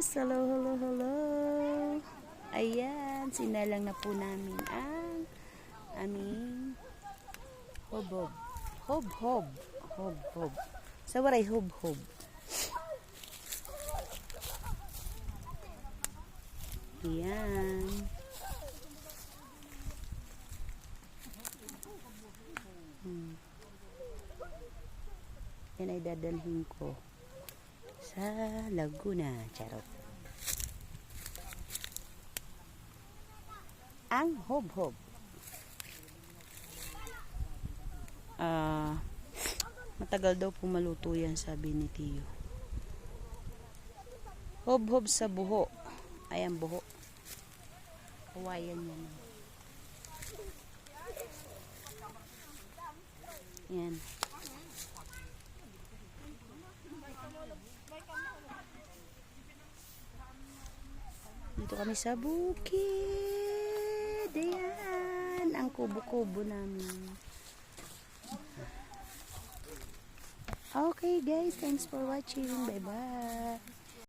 guys! Hello, hello, hello! Ayan, sinalang na po namin ang aming hob-hob. Hob-hob. Hob-hob. Sa waray, hob-hob. Ayan. Yan ay dadalhin ko sa Laguna. Charot. Ang hob-hob. Matagal daw po maluto yan, sabi ni Tiyo. Hob-hob sa buho. Ayan, buho. Kawayan yan. Yan. Dito kami sa bukid. Ayan. Ang kubo-kubo namin. Okay guys, thanks for watching. Bye bye.